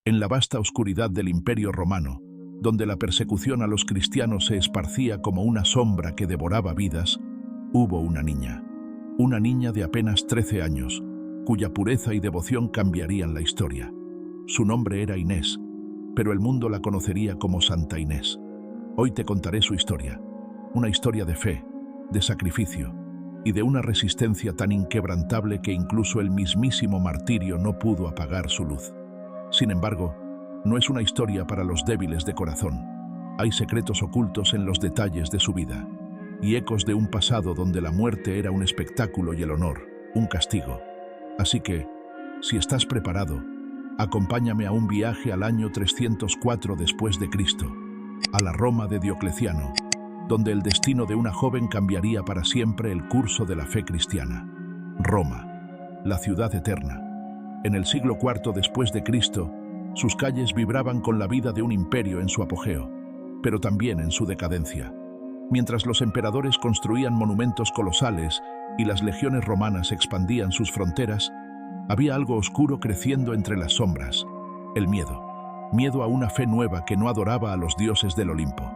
En la vasta oscuridad del Imperio Romano, donde la persecución a los cristianos se esparcía como una sombra que devoraba vidas, hubo una niña de apenas 13 años, cuya pureza y devoción cambiarían la historia. Su nombre era Inés, pero el mundo la conocería como Santa Inés. Hoy te contaré su historia, una historia de fe, de sacrificio y de una resistencia tan inquebrantable que incluso el mismísimo martirio no pudo apagar su luz. Sin embargo, no es una historia para los débiles de corazón. Hay secretos ocultos en los detalles de su vida y ecos de un pasado donde la muerte era un espectáculo y el honor, un castigo. Así que, si estás preparado, acompáñame a un viaje al año 304 después de Cristo, a la Roma de Diocleciano, donde el destino de una joven cambiaría para siempre el curso de la fe cristiana. Roma, la ciudad eterna. En el siglo IV después de Cristo, sus calles vibraban con la vida de un imperio en su apogeo, pero también en su decadencia. Mientras los emperadores construían monumentos colosales y las legiones romanas expandían sus fronteras, había algo oscuro creciendo entre las sombras: el miedo. Miedo a una fe nueva que no adoraba a los dioses del Olimpo.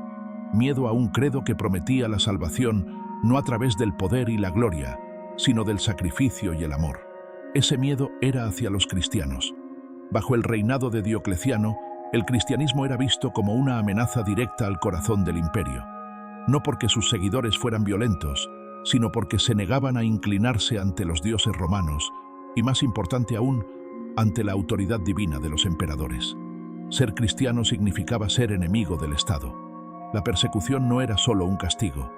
Miedo a un credo que prometía la salvación no a través del poder y la gloria, sino del sacrificio y el amor. Ese miedo era hacia los cristianos. Bajo el reinado de Diocleciano, el cristianismo era visto como una amenaza directa al corazón del imperio. No porque sus seguidores fueran violentos, sino porque se negaban a inclinarse ante los dioses romanos y, más importante aún, ante la autoridad divina de los emperadores. Ser cristiano significaba ser enemigo del Estado. La persecución no era solo un castigo,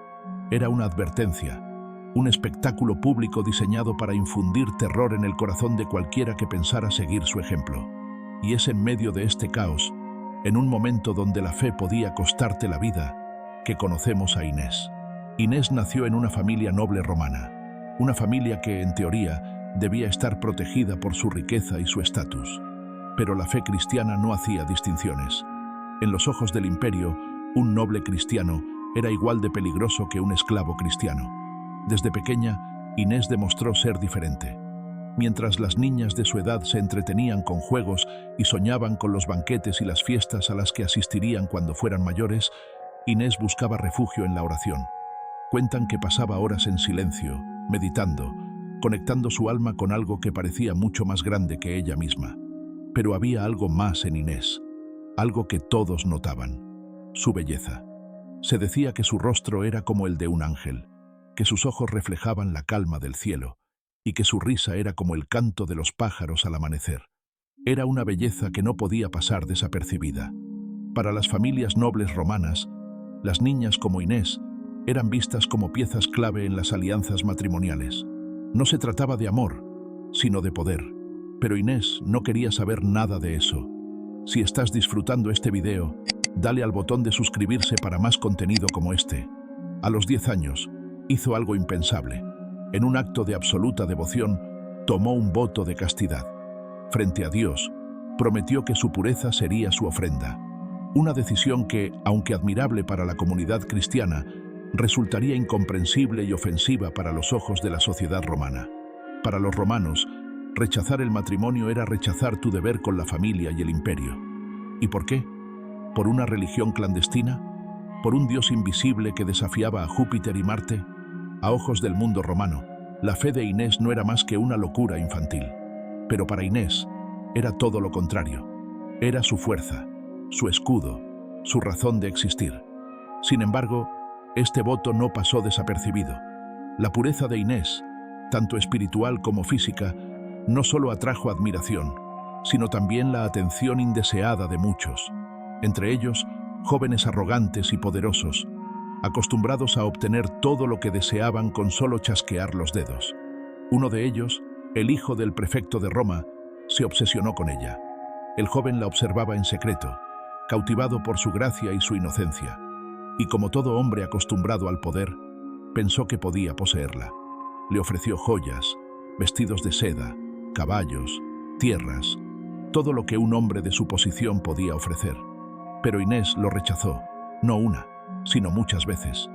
era una advertencia, un espectáculo público diseñado para infundir terror en el corazón de cualquiera que pensara seguir su ejemplo. Y es en medio de este caos, en un momento donde la fe podía costarte la vida, que conocemos a Inés. Inés nació en una familia noble romana, una familia que, en teoría, debía estar protegida por su riqueza y su estatus. Pero la fe cristiana no hacía distinciones. En los ojos del imperio, un noble cristiano era igual de peligroso que un esclavo cristiano. Desde pequeña, Inés demostró ser diferente. Mientras las niñas de su edad se entretenían con juegos y soñaban con los banquetes y las fiestas a las que asistirían cuando fueran mayores, Inés buscaba refugio en la oración. Cuentan que pasaba horas en silencio, meditando, conectando su alma con algo que parecía mucho más grande que ella misma. Pero había algo más en Inés, algo que todos notaban: su belleza. Se decía que su rostro era como el de un ángel, que sus ojos reflejaban la calma del cielo y que su risa era como el canto de los pájaros al amanecer. Era una belleza que no podía pasar desapercibida. Para las familias nobles romanas, las niñas como Inés eran vistas como piezas clave en las alianzas matrimoniales. No se trataba de amor, sino de poder. Pero Inés no quería saber nada de eso. Si estás disfrutando este video, dale al botón de suscribirse para más contenido como este. A los 10 años, hizo algo impensable. En un acto de absoluta devoción, tomó un voto de castidad. Frente a Dios, prometió que su pureza sería su ofrenda. Una decisión que, aunque admirable para la comunidad cristiana, resultaría incomprensible y ofensiva para los ojos de la sociedad romana. Para los romanos, rechazar el matrimonio era rechazar tu deber con la familia y el imperio. ¿Y por qué? ¿Por una religión clandestina? ¿Por un dios invisible que desafiaba a Júpiter y Marte? A ojos del mundo romano, la fe de Inés no era más que una locura infantil. Pero para Inés, era todo lo contrario. Era su fuerza, su escudo, su razón de existir. Sin embargo, este voto no pasó desapercibido. La pureza de Inés, tanto espiritual como física, no solo atrajo admiración, sino también la atención indeseada de muchos, entre ellos jóvenes arrogantes y poderosos, acostumbrados a obtener todo lo que deseaban con solo chasquear los dedos. Uno de ellos, el hijo del prefecto de Roma, se obsesionó con ella. El joven la observaba en secreto, cautivado por su gracia y su inocencia, y como todo hombre acostumbrado al poder, pensó que podía poseerla. Le ofreció joyas, vestidos de seda, caballos, tierras, todo lo que un hombre de su posición podía ofrecer. Pero Inés lo rechazó, no una, sino muchas veces.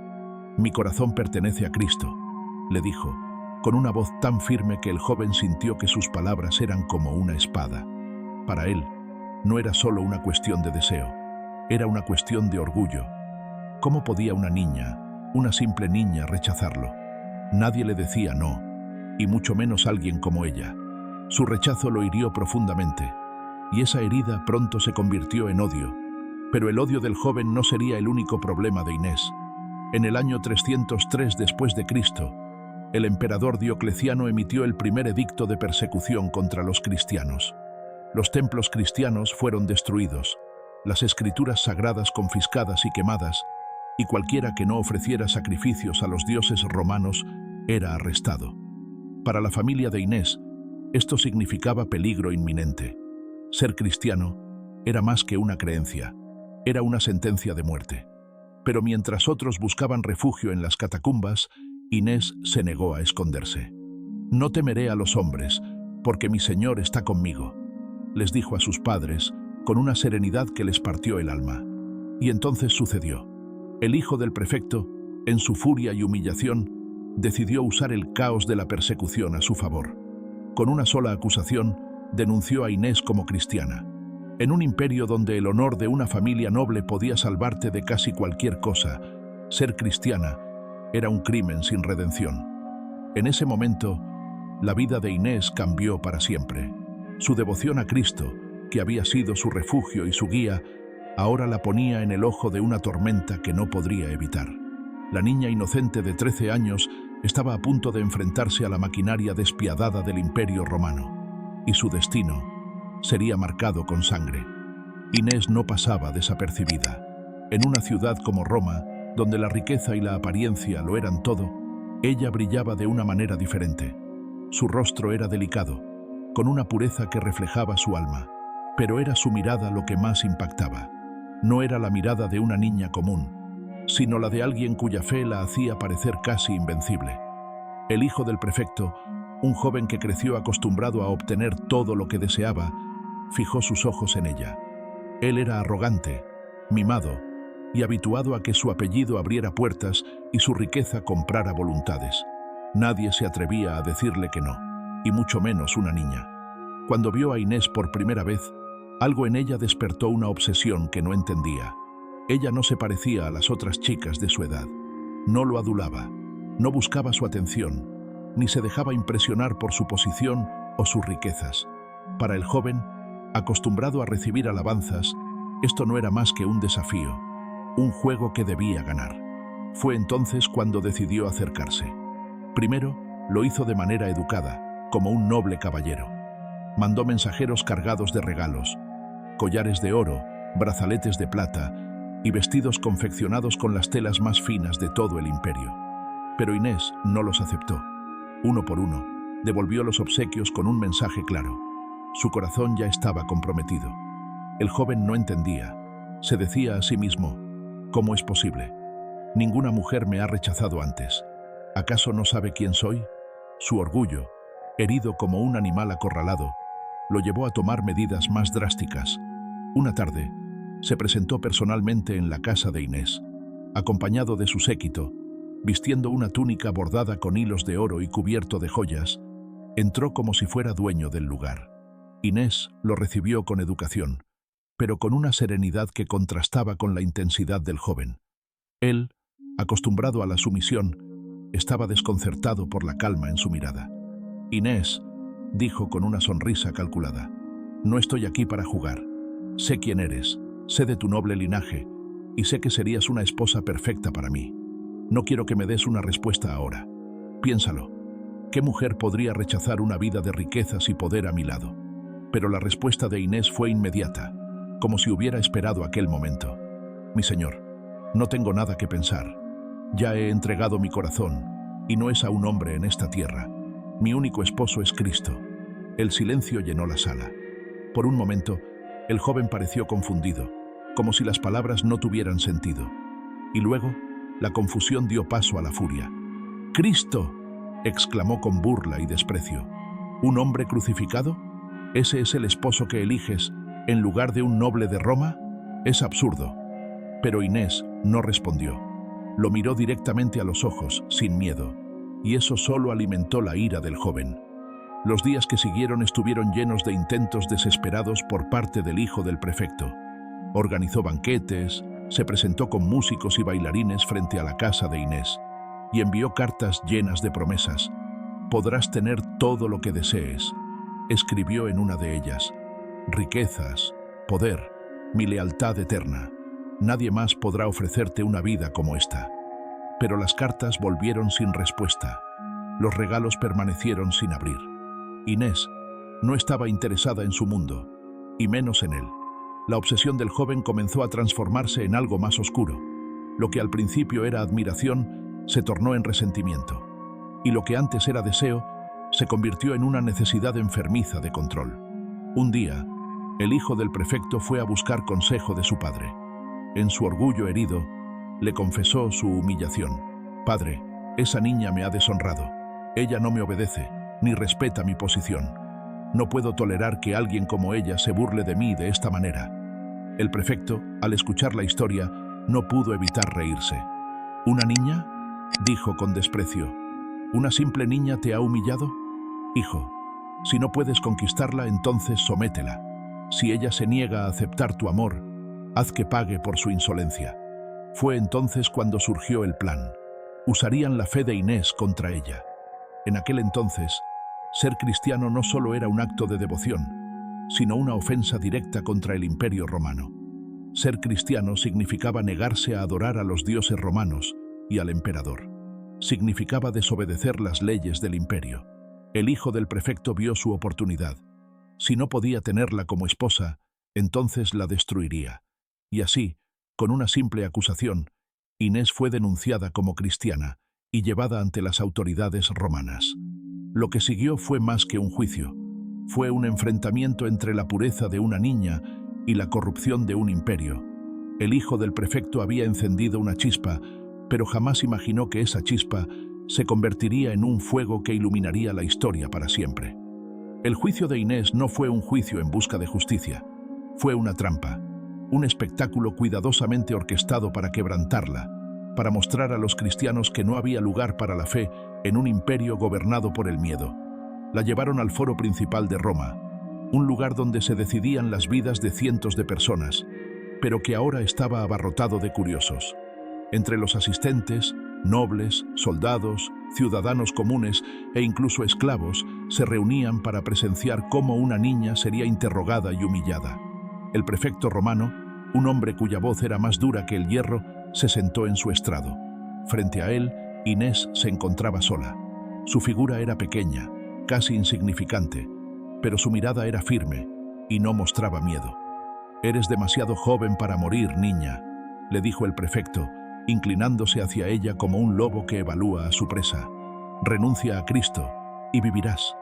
«Mi corazón pertenece a Cristo», le dijo, con una voz tan firme que el joven sintió que sus palabras eran como una espada. Para él, No era solo una cuestión de deseo, era una cuestión de orgullo. ¿Cómo podía una niña, una simple niña, rechazarlo? Nadie le decía no, y mucho menos alguien como ella. Su rechazo lo hirió profundamente, y esa herida pronto se convirtió en odio. Pero el odio del joven no sería el único problema de Inés. En el año 303 después de Cristo, el emperador Diocleciano emitió el primer edicto de persecución contra los cristianos. Los templos cristianos fueron destruidos, las escrituras sagradas confiscadas y quemadas, y cualquiera que no ofreciera sacrificios a los dioses romanos era arrestado. Para la familia de Inés, esto significaba peligro inminente. Ser cristiano era más que una creencia, era una sentencia de muerte. Pero mientras otros buscaban refugio en las catacumbas, Inés se negó a esconderse. «No temeré a los hombres, porque mi Señor está conmigo», les dijo a sus padres, con una serenidad que les partió el alma. Y entonces sucedió. El hijo del prefecto, en su furia y humillación, decidió usar el caos de la persecución a su favor. Con una sola acusación, denunció a Inés como cristiana. En un imperio donde el honor de una familia noble podía salvarte de casi cualquier cosa, ser cristiana era un crimen sin redención. En ese momento, la vida de Inés cambió para siempre. Su devoción a Cristo, que había sido su refugio y su guía, ahora la ponía en el ojo de una tormenta que no podría evitar. La niña inocente de 13 años estaba a punto de enfrentarse a la maquinaria despiadada del Imperio Romano, y su destino sería marcado con sangre. Inés no pasaba desapercibida. En una ciudad como Roma, donde la riqueza y la apariencia lo eran todo, ella brillaba de una manera diferente. Su rostro era delicado, con una pureza que reflejaba su alma, pero era su mirada lo que más impactaba. No era la mirada de una niña común, sino la de alguien cuya fe la hacía parecer casi invencible. El hijo del prefecto, un joven que creció acostumbrado a obtener todo lo que deseaba, fijó sus ojos en ella. Él era arrogante, mimado y habituado a que su apellido abriera puertas y su riqueza comprara voluntades. Nadie se atrevía a decirle que no, y mucho menos una niña. Cuando vio a Inés por primera vez, algo en ella despertó una obsesión que no entendía. Ella no se parecía a las otras chicas de su edad. No lo adulaba, no buscaba su atención, ni se dejaba impresionar por su posición o sus riquezas. Para el joven, acostumbrado a recibir alabanzas, esto no era más que un desafío, un juego que debía ganar. Fue entonces cuando decidió acercarse. Primero, lo hizo de manera educada, como un noble caballero. Mandó mensajeros cargados de regalos, collares de oro, brazaletes de plata y vestidos confeccionados con las telas más finas de todo el imperio. Pero Inés no los aceptó. Uno por uno, devolvió los obsequios con un mensaje claro. Su corazón ya estaba comprometido. El joven no entendía. Se decía a sí mismo, ¿cómo es posible? Ninguna mujer me ha rechazado antes. ¿Acaso no sabe quién soy? Su orgullo, herido como un animal acorralado, lo llevó a tomar medidas más drásticas. Una tarde, se presentó personalmente en la casa de Inés, acompañado de su séquito, vistiendo una túnica bordada con hilos de oro y cubierto de joyas. Entró como si fuera dueño del lugar. Inés lo recibió con educación, pero con una serenidad que contrastaba con la intensidad del joven. Él, acostumbrado a la sumisión, estaba desconcertado por la calma en su mirada. «Inés», dijo con una sonrisa calculada, «no estoy aquí para jugar. Sé quién eres, sé de tu noble linaje, y sé que serías una esposa perfecta para mí. No quiero que me des una respuesta ahora. Piénsalo. ¿Qué mujer podría rechazar una vida de riquezas y poder a mi lado?» Pero la respuesta de Inés fue inmediata, como si hubiera esperado aquel momento. «Mi señor, no tengo nada que pensar. Ya he entregado mi corazón, y no es a un hombre en esta tierra. Mi único esposo es Cristo». El silencio llenó la sala. Por un momento, el joven pareció confundido, como si las palabras no tuvieran sentido. Y luego, la confusión dio paso a la furia. «¡Cristo!», exclamó con burla y desprecio. «¿Un hombre crucificado? ¿Ese es el esposo que eliges en lugar de un noble de Roma? Es absurdo». Pero Inés no respondió. Lo miró directamente a los ojos, sin miedo, y eso solo alimentó la ira del joven. Los días que siguieron estuvieron llenos de intentos desesperados por parte del hijo del prefecto. Organizó banquetes, se presentó con músicos y bailarines frente a la casa de Inés y envió cartas llenas de promesas. «Podrás tener todo lo que desees», escribió en una de ellas. «Riquezas, poder, mi lealtad eterna. Nadie más podrá ofrecerte una vida como esta». Pero las cartas volvieron sin respuesta. Los regalos permanecieron sin abrir. Inés no estaba interesada en su mundo, y menos en él. La obsesión del joven comenzó a transformarse en algo más oscuro. Lo que al principio era admiración se tornó en resentimiento, y lo que antes era deseo se convirtió en una necesidad enfermiza de control. Un día, el hijo del prefecto fue a buscar consejo de su padre. En su orgullo herido, le confesó su humillación. «Padre, esa niña me ha deshonrado. Ella no me obedece, ni respeta mi posición. No puedo tolerar que alguien como ella se burle de mí de esta manera». El prefecto, al escuchar la historia, no pudo evitar reírse. «¿Una niña?», dijo con desprecio. «¿Una simple niña te ha humillado? Hijo, si no puedes conquistarla, entonces sométela. Si ella se niega a aceptar tu amor, haz que pague por su insolencia». Fue entonces cuando surgió el plan. Usarían la fe de Inés contra ella. En aquel entonces, ser cristiano no solo era un acto de devoción, sino una ofensa directa contra el Imperio Romano. Ser cristiano significaba negarse a adorar a los dioses romanos y al emperador. Significaba desobedecer las leyes del imperio. El hijo del prefecto vio su oportunidad. Si no podía tenerla como esposa, entonces la destruiría. Y así, con una simple acusación, Inés fue denunciada como cristiana y llevada ante las autoridades romanas. Lo que siguió fue más que un juicio. Fue un enfrentamiento entre la pureza de una niña y la corrupción de un imperio. El hijo del prefecto había encendido una chispa, pero jamás imaginó que esa chispa se convertiría en un fuego que iluminaría la historia para siempre. El juicio de Inés no fue un juicio en busca de justicia. Fue una trampa, un espectáculo cuidadosamente orquestado para quebrantarla, para mostrar a los cristianos que no había lugar para la fe en un imperio gobernado por el miedo. La llevaron al foro principal de Roma, un lugar donde se decidían las vidas de cientos de personas, pero que ahora estaba abarrotado de curiosos. Entre los asistentes, nobles, soldados, ciudadanos comunes e incluso esclavos se reunían para presenciar cómo una niña sería interrogada y humillada. El prefecto romano, un hombre cuya voz era más dura que el hierro, se sentó en su estrado. Frente a él, Inés se encontraba sola. Su figura era pequeña, casi insignificante, pero su mirada era firme y no mostraba miedo. «Eres demasiado joven para morir, niña», le dijo el prefecto, inclinándose hacia ella como un lobo que evalúa a su presa. «Renuncia a Cristo y vivirás.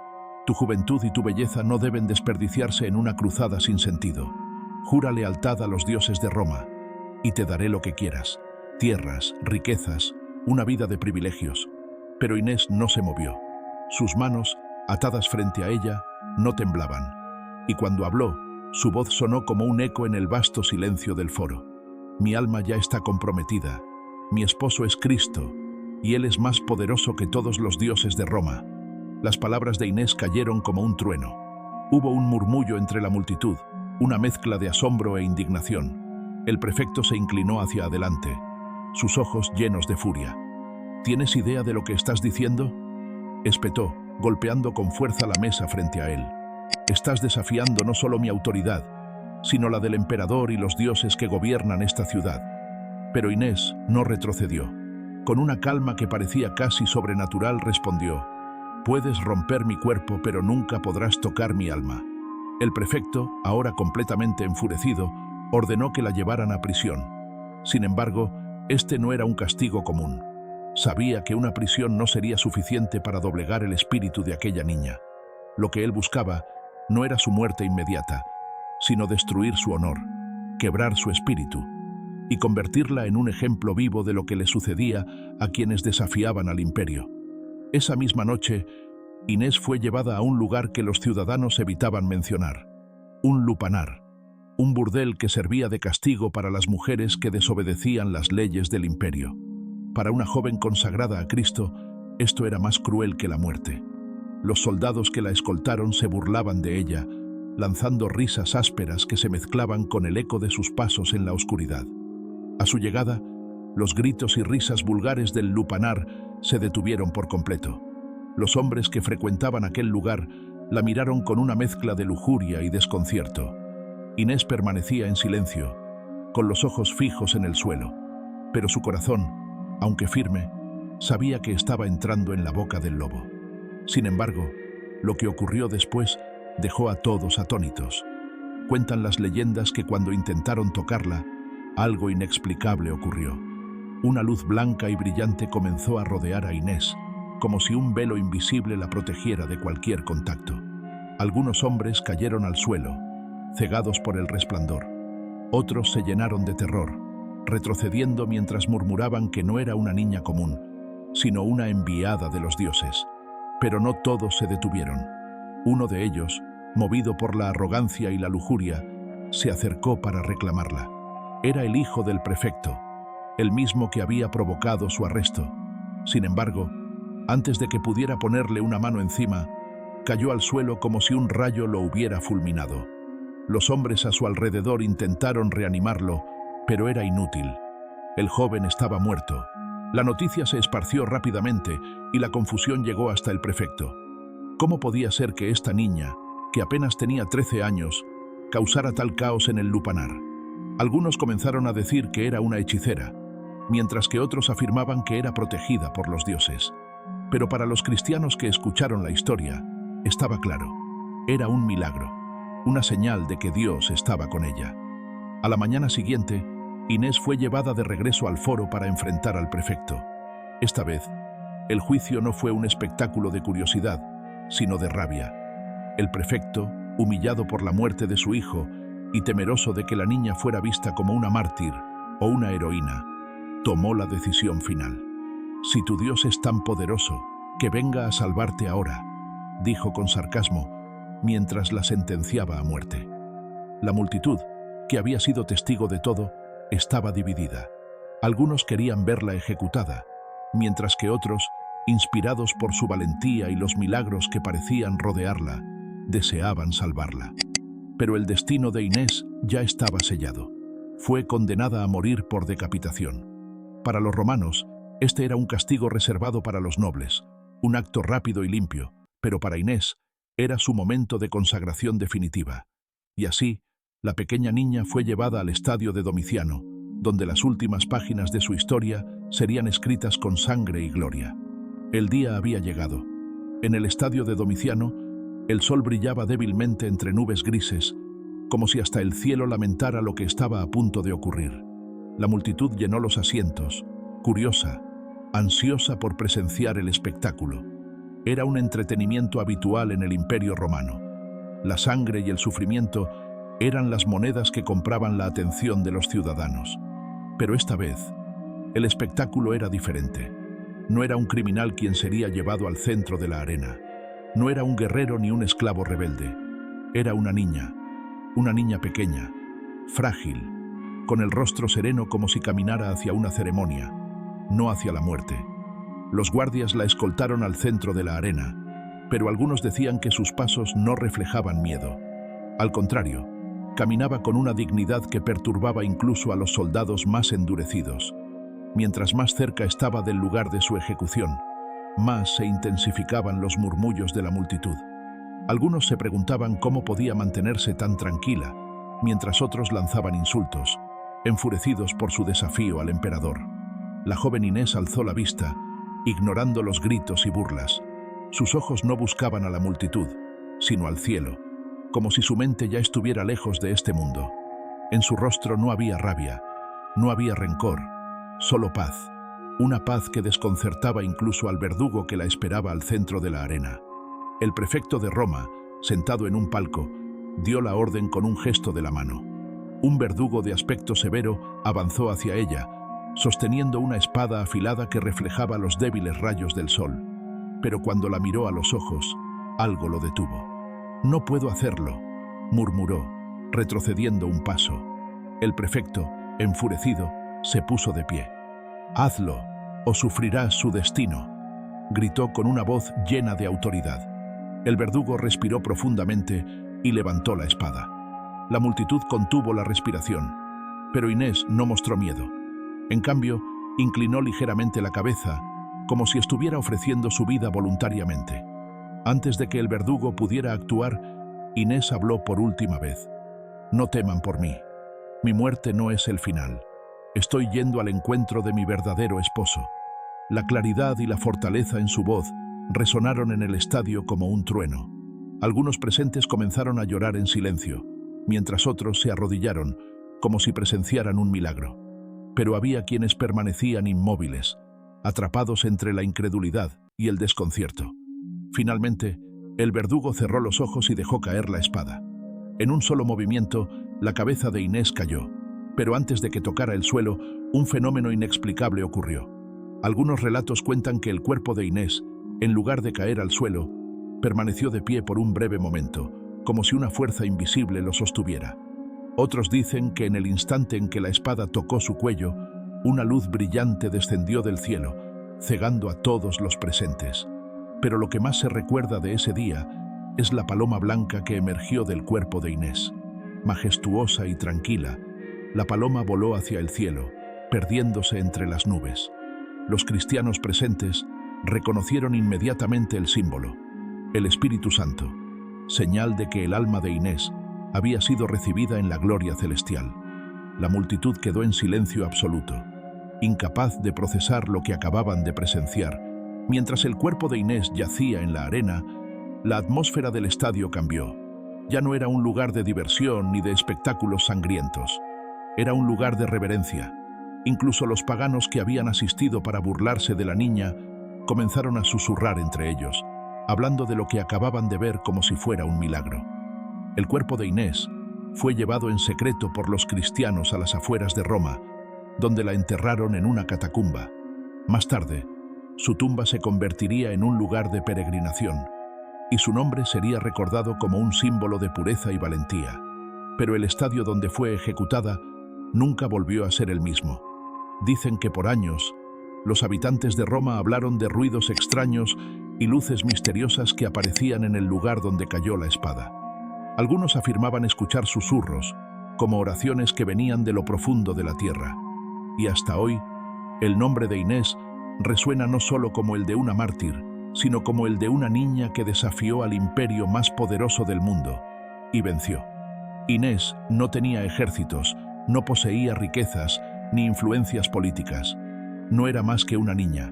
Tu juventud y tu belleza no deben desperdiciarse en una cruzada sin sentido. Jura lealtad a los dioses de Roma y te daré lo que quieras: tierras, riquezas, una vida de privilegios». Pero Inés no se movió. Sus manos, atadas frente a ella, no temblaban. Y cuando habló, su voz sonó como un eco en el vasto silencio del foro. «Mi alma ya está comprometida. Mi esposo es Cristo, y Él es más poderoso que todos los dioses de Roma». Las palabras de Inés cayeron como un trueno. Hubo un murmullo entre la multitud, una mezcla de asombro e indignación. El prefecto se inclinó hacia adelante, sus ojos llenos de furia. «¿Tienes idea de lo que estás diciendo?», espetó, golpeando con fuerza la mesa frente a él. «Estás desafiando no solo mi autoridad, sino la del emperador y los dioses que gobiernan esta ciudad». Pero Inés no retrocedió. Con una calma que parecía casi sobrenatural respondió: «Puedes romper mi cuerpo, pero nunca podrás tocar mi alma». El prefecto, ahora completamente enfurecido, ordenó que la llevaran a prisión. Sin embargo, este no era un castigo común. Sabía que una prisión no sería suficiente para doblegar el espíritu de aquella niña. Lo que él buscaba no era su muerte inmediata, sino destruir su honor, quebrar su espíritu y convertirla en un ejemplo vivo de lo que le sucedía a quienes desafiaban al imperio. Esa misma noche, Inés fue llevada a un lugar que los ciudadanos evitaban mencionar: un lupanar, un burdel que servía de castigo para las mujeres que desobedecían las leyes del imperio. Para una joven consagrada a Cristo, esto era más cruel que la muerte. Los soldados que la escoltaron se burlaban de ella, lanzando risas ásperas que se mezclaban con el eco de sus pasos en la oscuridad. A su llegada, los gritos y risas vulgares del lupanar se detuvieron por completo. Los hombres que frecuentaban aquel lugar la miraron con una mezcla de lujuria y desconcierto. Inés permanecía en silencio, con los ojos fijos en el suelo, pero su corazón, aunque firme, sabía que estaba entrando en la boca del lobo. Sin embargo, lo que ocurrió después dejó a todos atónitos. Cuentan las leyendas que cuando intentaron tocarla, algo inexplicable ocurrió. Una luz blanca y brillante comenzó a rodear a Inés, como si un velo invisible la protegiera de cualquier contacto. Algunos hombres cayeron al suelo, cegados por el resplandor. Otros se llenaron de terror, retrocediendo mientras murmuraban que no era una niña común, sino una enviada de los dioses. Pero no todos se detuvieron. Uno de ellos, movido por la arrogancia y la lujuria, se acercó para reclamarla. Era el hijo del prefecto, el mismo que había provocado su arresto. Sin embargo, antes de que pudiera ponerle una mano encima, cayó al suelo como si un rayo lo hubiera fulminado. Los hombres a su alrededor intentaron reanimarlo, pero era inútil. El joven estaba muerto. La noticia se esparció rápidamente y la confusión llegó hasta el prefecto. ¿Cómo podía ser que esta niña, que apenas tenía 13 años, causara tal caos en el lupanar? Algunos comenzaron a decir que era una hechicera, mientras que otros afirmaban que era protegida por los dioses. Pero para los cristianos que escucharon la historia, estaba claro. Era un milagro, una señal de que Dios estaba con ella. A la mañana siguiente, Inés fue llevada de regreso al foro para enfrentar al prefecto. Esta vez, el juicio no fue un espectáculo de curiosidad, sino de rabia. El prefecto, humillado por la muerte de su hijo y temeroso de que la niña fuera vista como una mártir o una heroína, tomó la decisión final. «Si tu Dios es tan poderoso, que venga a salvarte ahora», dijo con sarcasmo, mientras la sentenciaba a muerte. La multitud, que había sido testigo de todo, estaba dividida. Algunos querían verla ejecutada, mientras que otros, inspirados por su valentía y los milagros que parecían rodearla, deseaban salvarla. Pero el destino de Inés ya estaba sellado. Fue condenada a morir por decapitación. Para los romanos, este era un castigo reservado para los nobles, un acto rápido y limpio, pero para Inés era su momento de consagración definitiva. Y así, la pequeña niña fue llevada al estadio de Domiciano, donde las últimas páginas de su historia serían escritas con sangre y gloria. El día había llegado. En el estadio de Domiciano, el sol brillaba débilmente entre nubes grises, como si hasta el cielo lamentara lo que estaba a punto de ocurrir. La multitud llenó los asientos, curiosa, ansiosa por presenciar el espectáculo. Era un entretenimiento habitual en el Imperio Romano. La sangre y el sufrimiento eran las monedas que compraban la atención de los ciudadanos. Pero esta vez, el espectáculo era diferente. No era un criminal quien sería llevado al centro de la arena. No era un guerrero ni un esclavo rebelde. Era una niña pequeña, frágil, con el rostro sereno como si caminara hacia una ceremonia, no hacia la muerte. Los guardias la escoltaron al centro de la arena, pero algunos decían que sus pasos no reflejaban miedo. Al contrario, caminaba con una dignidad que perturbaba incluso a los soldados más endurecidos. Mientras más cerca estaba del lugar de su ejecución, más se intensificaban los murmullos de la multitud. Algunos se preguntaban cómo podía mantenerse tan tranquila, mientras otros lanzaban insultos, enfurecidos por su desafío al emperador. La joven Inés alzó la vista, ignorando los gritos y burlas. Sus ojos no buscaban a la multitud, sino al cielo, como si su mente ya estuviera lejos de este mundo. En su rostro no había rabia, no había rencor, solo paz, una paz que desconcertaba incluso al verdugo que la esperaba al centro de la arena. El prefecto de Roma, sentado en un palco, dio la orden con un gesto de la mano. Un verdugo de aspecto severo avanzó hacia ella, sosteniendo una espada afilada que reflejaba los débiles rayos del sol. Pero cuando la miró a los ojos, algo lo detuvo. «No puedo hacerlo», murmuró, retrocediendo un paso. El prefecto, enfurecido, se puso de pie. «Hazlo, o sufrirás su destino», gritó con una voz llena de autoridad. El verdugo respiró profundamente y levantó la espada. La multitud contuvo la respiración, pero Inés no mostró miedo. En cambio, inclinó ligeramente la cabeza, como si estuviera ofreciendo su vida voluntariamente. Antes de que el verdugo pudiera actuar, Inés habló por última vez. No teman por mí. Mi muerte no es el final. Estoy yendo al encuentro de mi verdadero esposo. La claridad y la fortaleza en su voz resonaron en el estadio como un trueno. Algunos presentes comenzaron a llorar en silencio, mientras otros se arrodillaron, como si presenciaran un milagro. Pero había quienes permanecían inmóviles, atrapados entre la incredulidad y el desconcierto. Finalmente, el verdugo cerró los ojos y dejó caer la espada. En un solo movimiento, la cabeza de Inés cayó, pero antes de que tocara el suelo, un fenómeno inexplicable ocurrió. Algunos relatos cuentan que el cuerpo de Inés, en lugar de caer al suelo, permaneció de pie por un breve momento, como si una fuerza invisible lo sostuviera. Otros dicen que en el instante en que la espada tocó su cuello, una luz brillante descendió del cielo, cegando a todos los presentes. Pero lo que más se recuerda de ese día es la paloma blanca que emergió del cuerpo de Inés. Majestuosa y tranquila, la paloma voló hacia el cielo, perdiéndose entre las nubes. Los cristianos presentes reconocieron inmediatamente el símbolo, el Espíritu Santo, señal de que el alma de Inés había sido recibida en la gloria celestial. La multitud quedó en silencio absoluto, incapaz de procesar lo que acababan de presenciar. Mientras el cuerpo de Inés yacía en la arena, la atmósfera del estadio cambió. Ya no era un lugar de diversión ni de espectáculos sangrientos. Era un lugar de reverencia. Incluso los paganos que habían asistido para burlarse de la niña comenzaron a susurrar entre ellos, hablando de lo que acababan de ver como si fuera un milagro. El cuerpo de Inés fue llevado en secreto por los cristianos a las afueras de Roma, donde la enterraron en una catacumba. Más tarde, su tumba se convertiría en un lugar de peregrinación, y su nombre sería recordado como un símbolo de pureza y valentía. Pero el estadio donde fue ejecutada nunca volvió a ser el mismo. Dicen que por años, los habitantes de Roma hablaron de ruidos extraños y luces misteriosas que aparecían en el lugar donde cayó la espada. Algunos afirmaban escuchar susurros, como oraciones que venían de lo profundo de la tierra. Y hasta hoy, el nombre de Inés resuena no solo como el de una mártir, sino como el de una niña que desafió al imperio más poderoso del mundo y venció. Inés no tenía ejércitos, no poseía riquezas ni influencias políticas. No era más que una niña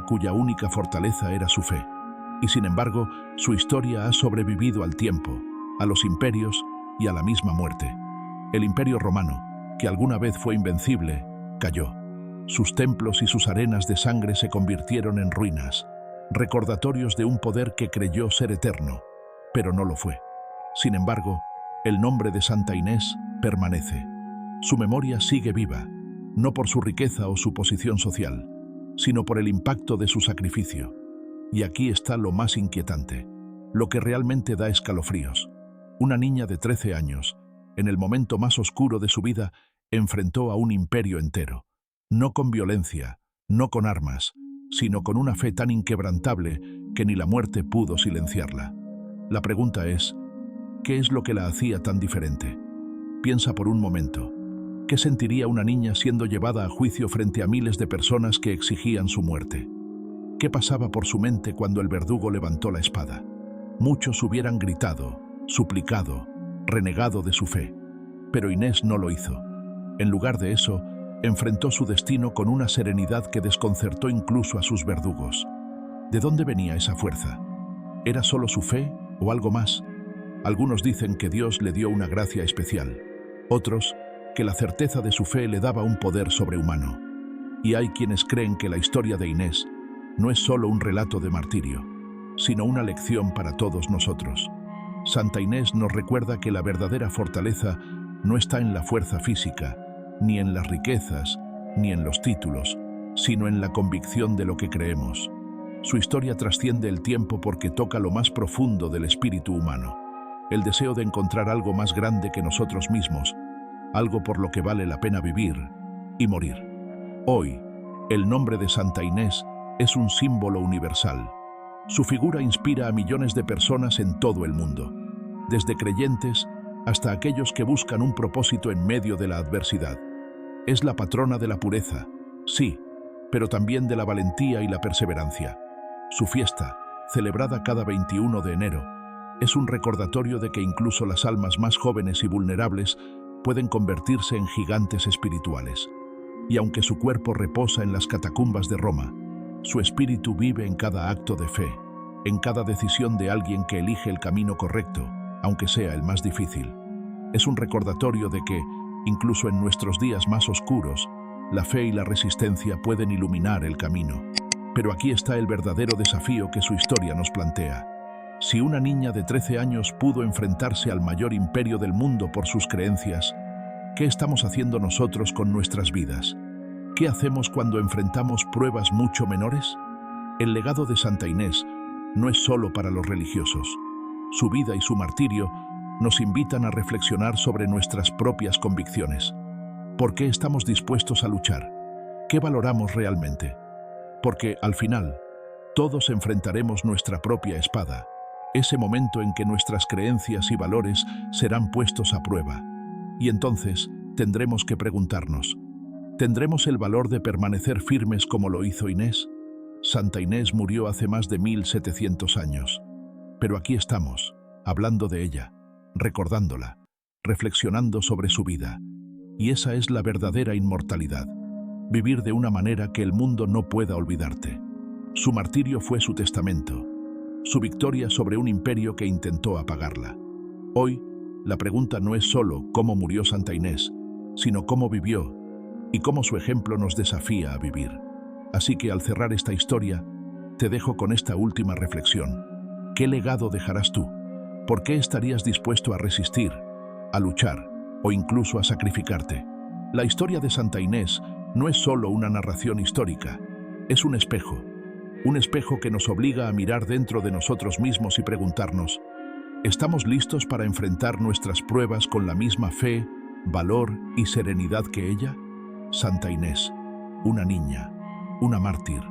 cuya única fortaleza era su fe. Y sin embargo, su historia ha sobrevivido al tiempo, a los imperios y a la misma muerte. El Imperio Romano, que alguna vez fue invencible, cayó. Sus templos y sus arenas de sangre se convirtieron en ruinas, recordatorios de un poder que creyó ser eterno, pero no lo fue. Sin embargo, el nombre de Santa Inés permanece. Su memoria sigue viva, no por su riqueza o su posición social, sino por el impacto de su sacrificio. Y aquí está lo más inquietante, lo que realmente da escalofríos. Una niña de 13 años, en el momento más oscuro de su vida, enfrentó a un imperio entero. No con violencia, no con armas, sino con una fe tan inquebrantable que ni la muerte pudo silenciarla. La pregunta es, ¿qué es lo que la hacía tan diferente? Piensa por un momento. ¿Qué sentiría una niña siendo llevada a juicio frente a miles de personas que exigían su muerte? ¿Qué pasaba por su mente cuando el verdugo levantó la espada? Muchos hubieran gritado, suplicado, renegado de su fe. Pero Inés no lo hizo. En lugar de eso, enfrentó su destino con una serenidad que desconcertó incluso a sus verdugos. ¿De dónde venía esa fuerza? ¿Era solo su fe o algo más? Algunos dicen que Dios le dio una gracia especial. Otros, que la certeza de su fe le daba un poder sobrehumano. Y hay quienes creen que la historia de Inés no es solo un relato de martirio, sino una lección para todos nosotros. Santa Inés nos recuerda que la verdadera fortaleza no está en la fuerza física, ni en las riquezas, ni en los títulos, sino en la convicción de lo que creemos. Su historia trasciende el tiempo porque toca lo más profundo del espíritu humano, el deseo de encontrar algo más grande que nosotros mismos, algo por lo que vale la pena vivir y morir. Hoy, el nombre de Santa Inés es un símbolo universal, Su figura inspira a millones de personas en todo el mundo, desde creyentes hasta aquellos que buscan un propósito en medio de la adversidad. Es la patrona de la pureza, sí, pero también de la valentía y la perseverancia. Su fiesta, celebrada cada 21 de enero, es un recordatorio de que incluso las almas más jóvenes y vulnerables pueden convertirse en gigantes espirituales. Y aunque su cuerpo reposa en las catacumbas de Roma, su espíritu vive en cada acto de fe, en cada decisión de alguien que elige el camino correcto, aunque sea el más difícil. Es un recordatorio de que, incluso en nuestros días más oscuros, la fe y la resistencia pueden iluminar el camino. Pero aquí está el verdadero desafío que su historia nos plantea. Si una niña de 13 años pudo enfrentarse al mayor imperio del mundo por sus creencias, ¿qué estamos haciendo nosotros con nuestras vidas? ¿Qué hacemos cuando enfrentamos pruebas mucho menores? El legado de Santa Inés no es solo para los religiosos. Su vida y su martirio nos invitan a reflexionar sobre nuestras propias convicciones. ¿Por qué estamos dispuestos a luchar? ¿Qué valoramos realmente? Porque, al final, todos enfrentaremos nuestra propia espada, ese momento en que nuestras creencias y valores serán puestos a prueba. Y entonces tendremos que preguntarnos, ¿tendremos el valor de permanecer firmes como lo hizo Inés? Santa Inés murió hace más de 1700 años, pero aquí estamos, hablando de ella, recordándola, reflexionando sobre su vida. Y esa es la verdadera inmortalidad, vivir de una manera que el mundo no pueda olvidarte. Su martirio fue su testamento, su victoria sobre un imperio que intentó apagarla. Hoy, la pregunta no es solo cómo murió Santa Inés, sino cómo vivió y cómo su ejemplo nos desafía a vivir. Así que al cerrar esta historia, te dejo con esta última reflexión. ¿Qué legado dejarás tú? ¿Por qué estarías dispuesto a resistir, a luchar o incluso a sacrificarte? La historia de Santa Inés no es solo una narración histórica, es un espejo que nos obliga a mirar dentro de nosotros mismos y preguntarnos, ¿estamos listos para enfrentar nuestras pruebas con la misma fe, valor y serenidad que ella? Santa Inés, una niña, una mártir,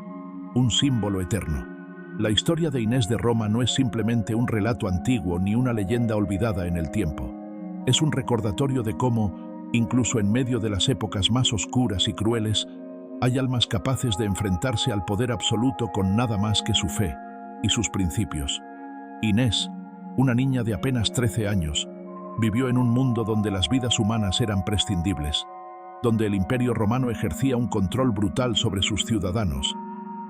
un símbolo eterno. La historia de Inés de Roma no es simplemente un relato antiguo ni una leyenda olvidada en el tiempo. Es un recordatorio de cómo, incluso en medio de las épocas más oscuras y crueles, hay almas capaces de enfrentarse al poder absoluto con nada más que su fe y sus principios. Inés, una niña de apenas 13 años, vivió en un mundo donde las vidas humanas eran prescindibles, donde el Imperio Romano ejercía un control brutal sobre sus ciudadanos,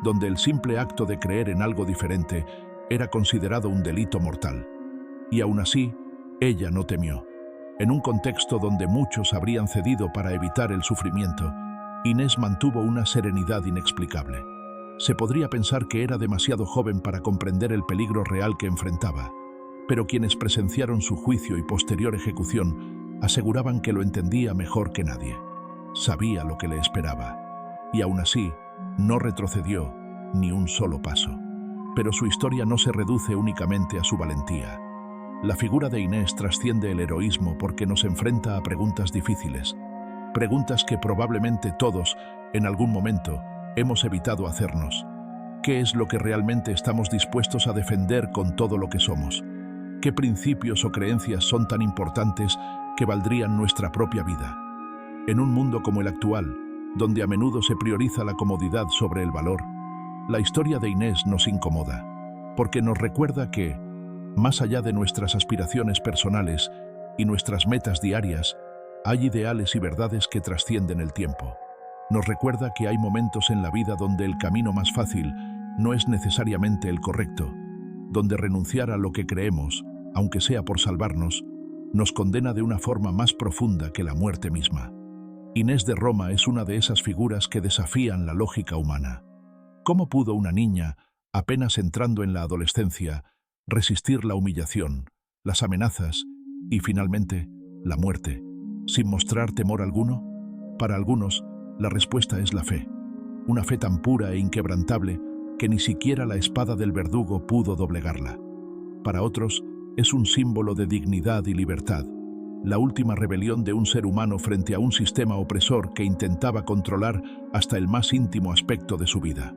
donde el simple acto de creer en algo diferente era considerado un delito mortal. Y aún así, ella no temió. En un contexto donde muchos habrían cedido para evitar el sufrimiento, Inés mantuvo una serenidad inexplicable. Se podría pensar que era demasiado joven para comprender el peligro real que enfrentaba, pero quienes presenciaron su juicio y posterior ejecución aseguraban que lo entendía mejor que nadie. Sabía lo que le esperaba, y aún así, no retrocedió ni un solo paso. Pero su historia no se reduce únicamente a su valentía. La figura de Inés trasciende el heroísmo porque nos enfrenta a preguntas difíciles, preguntas que probablemente todos, en algún momento, hemos evitado hacernos. ¿Qué es lo que realmente estamos dispuestos a defender con todo lo que somos? ¿Qué principios o creencias son tan importantes que valdrían nuestra propia vida? En un mundo como el actual, donde a menudo se prioriza la comodidad sobre el valor, la historia de Inés nos incomoda, porque nos recuerda que, más allá de nuestras aspiraciones personales y nuestras metas diarias, hay ideales y verdades que trascienden el tiempo. Nos recuerda que hay momentos en la vida donde el camino más fácil no es necesariamente el correcto, donde renunciar a lo que creemos, aunque sea por salvarnos, nos condena de una forma más profunda que la muerte misma. Inés de Roma es una de esas figuras que desafían la lógica humana. ¿Cómo pudo una niña, apenas entrando en la adolescencia, resistir la humillación, las amenazas y, finalmente, la muerte, sin mostrar temor alguno? Para algunos, la respuesta es la fe, una fe tan pura e inquebrantable que ni siquiera la espada del verdugo pudo doblegarla. Para otros, es un símbolo de dignidad y libertad, la última rebelión de un ser humano frente a un sistema opresor que intentaba controlar hasta el más íntimo aspecto de su vida.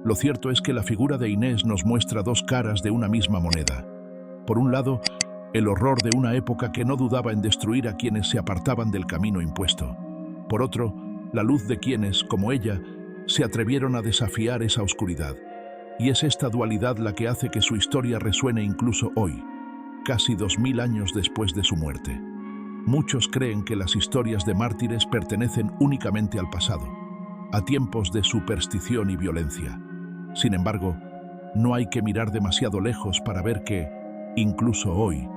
Lo cierto es que la figura de Inés nos muestra dos caras de una misma moneda. Por un lado, el horror de una época que no dudaba en destruir a quienes se apartaban del camino impuesto. Por otro, la luz de quienes, como ella, se atrevieron a desafiar esa oscuridad. Y es esta dualidad la que hace que su historia resuene incluso hoy, casi 2000 años después de su muerte. Muchos creen que las historias de mártires pertenecen únicamente al pasado, a tiempos de superstición y violencia. Sin embargo, no hay que mirar demasiado lejos para ver que, incluso hoy,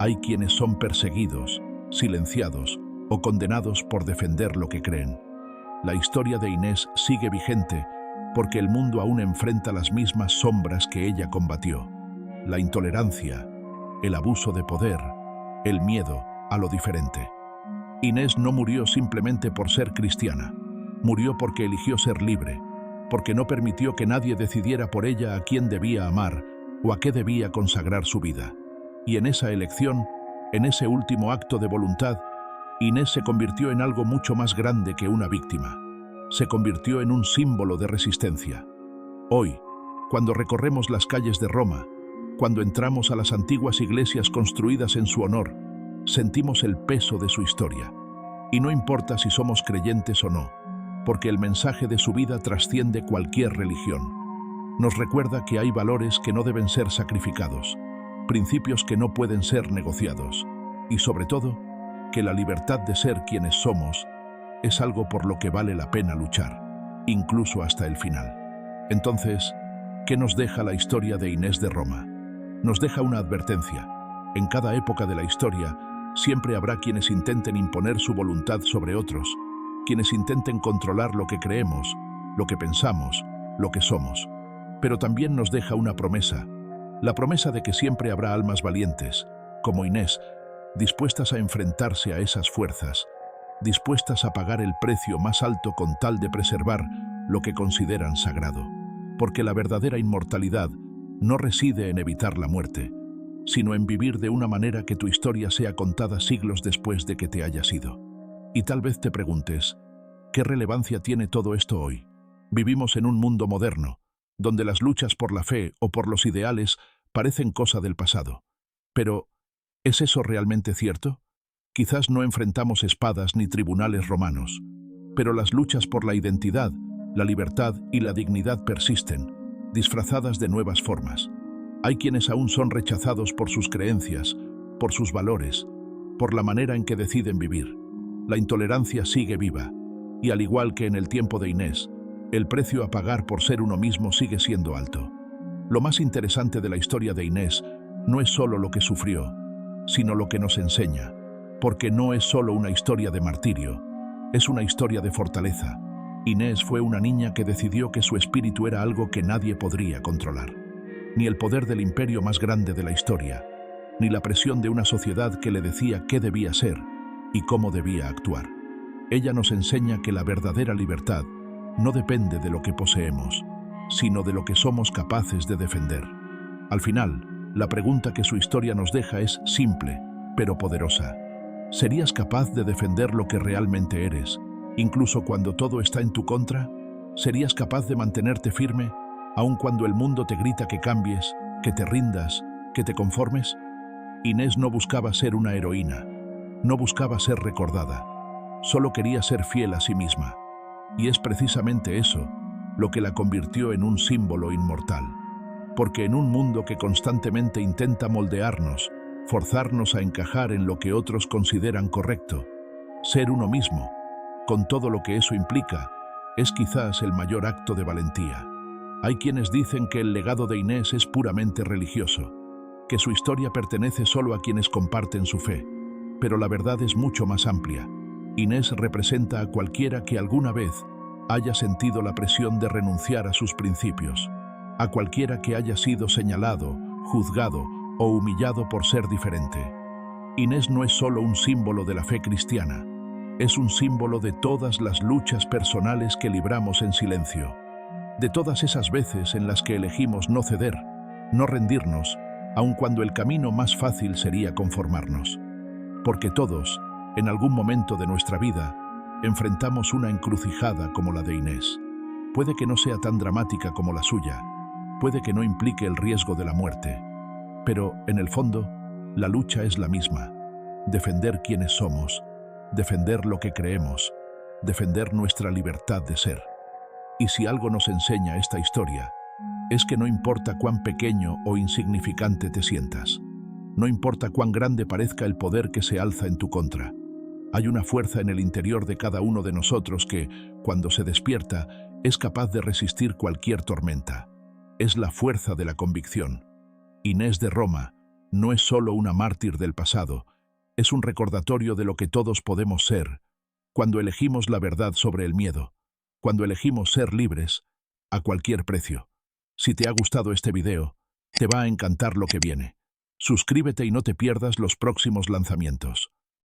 hay quienes son perseguidos, silenciados o condenados por defender lo que creen. La historia de Inés sigue vigente porque el mundo aún enfrenta las mismas sombras que ella combatió: la intolerancia, el abuso de poder, el miedo a lo diferente. Inés no murió simplemente por ser cristiana, murió porque eligió ser libre, porque no permitió que nadie decidiera por ella a quién debía amar o a qué debía consagrar su vida. Y en esa elección, en ese último acto de voluntad, Inés se convirtió en algo mucho más grande que una víctima. Se convirtió en un símbolo de resistencia. Hoy, cuando recorremos las calles de Roma, cuando entramos a las antiguas iglesias construidas en su honor, sentimos el peso de su historia. Y no importa si somos creyentes o no, porque el mensaje de su vida trasciende cualquier religión. Nos recuerda que hay valores que no deben ser sacrificados, principios que no pueden ser negociados, y sobre todo, que la libertad de ser quienes somos es algo por lo que vale la pena luchar, incluso hasta el final. Entonces, ¿qué nos deja la historia de Inés de Roma? Nos deja una advertencia. En cada época de la historia, siempre habrá quienes intenten imponer su voluntad sobre otros, quienes intenten controlar lo que creemos, lo que pensamos, lo que somos. Pero también nos deja una promesa, la promesa de que siempre habrá almas valientes, como Inés, dispuestas a enfrentarse a esas fuerzas, dispuestas a pagar el precio más alto con tal de preservar lo que consideran sagrado. Porque la verdadera inmortalidad no reside en evitar la muerte, sino en vivir de una manera que tu historia sea contada siglos después de que te hayas ido. Y tal vez te preguntes, ¿qué relevancia tiene todo esto hoy? Vivimos en un mundo moderno, donde las luchas por la fe o por los ideales parecen cosa del pasado. Pero, ¿es eso realmente cierto? Quizás no enfrentamos espadas ni tribunales romanos, pero las luchas por la identidad, la libertad y la dignidad persisten, disfrazadas de nuevas formas. Hay quienes aún son rechazados por sus creencias, por sus valores, por la manera en que deciden vivir. La intolerancia sigue viva, y al igual que en el tiempo de Inés, el precio a pagar por ser uno mismo sigue siendo alto. Lo más interesante de la historia de Inés no es solo lo que sufrió, sino lo que nos enseña, porque no es solo una historia de martirio, es una historia de fortaleza. Inés fue una niña que decidió que su espíritu era algo que nadie podría controlar. Ni el poder del imperio más grande de la historia, ni la presión de una sociedad que le decía qué debía ser y cómo debía actuar. Ella nos enseña que la verdadera libertad no depende de lo que poseemos, sino de lo que somos capaces de defender. Al final, la pregunta que su historia nos deja es simple, pero poderosa. ¿Serías capaz de defender lo que realmente eres, incluso cuando todo está en tu contra? ¿Serías capaz de mantenerte firme, aun cuando el mundo te grita que cambies, que te rindas, que te conformes? Inés no buscaba ser una heroína, no buscaba ser recordada, solo quería ser fiel a sí misma. Y es precisamente eso lo que la convirtió en un símbolo inmortal. Porque en un mundo que constantemente intenta moldearnos, forzarnos a encajar en lo que otros consideran correcto, ser uno mismo, con todo lo que eso implica, es quizás el mayor acto de valentía. Hay quienes dicen que el legado de Inés es puramente religioso, que su historia pertenece solo a quienes comparten su fe, pero la verdad es mucho más amplia. Inés representa a cualquiera que alguna vez haya sentido la presión de renunciar a sus principios, a cualquiera que haya sido señalado, juzgado o humillado por ser diferente. Inés no es solo un símbolo de la fe cristiana, es un símbolo de todas las luchas personales que libramos en silencio, de todas esas veces en las que elegimos no ceder, no rendirnos, aun cuando el camino más fácil sería conformarnos. Porque todos, en algún momento de nuestra vida, enfrentamos una encrucijada como la de Inés. Puede que no sea tan dramática como la suya, puede que no implique el riesgo de la muerte, pero, en el fondo, la lucha es la misma: defender quienes somos, defender lo que creemos, defender nuestra libertad de ser. Y si algo nos enseña esta historia, es que no importa cuán pequeño o insignificante te sientas, no importa cuán grande parezca el poder que se alza en tu contra, hay una fuerza en el interior de cada uno de nosotros que, cuando se despierta, es capaz de resistir cualquier tormenta. Es la fuerza de la convicción. Inés de Roma no es solo una mártir del pasado, es un recordatorio de lo que todos podemos ser cuando elegimos la verdad sobre el miedo, cuando elegimos ser libres a cualquier precio. Si te ha gustado este video, te va a encantar lo que viene. Suscríbete y no te pierdas los próximos lanzamientos.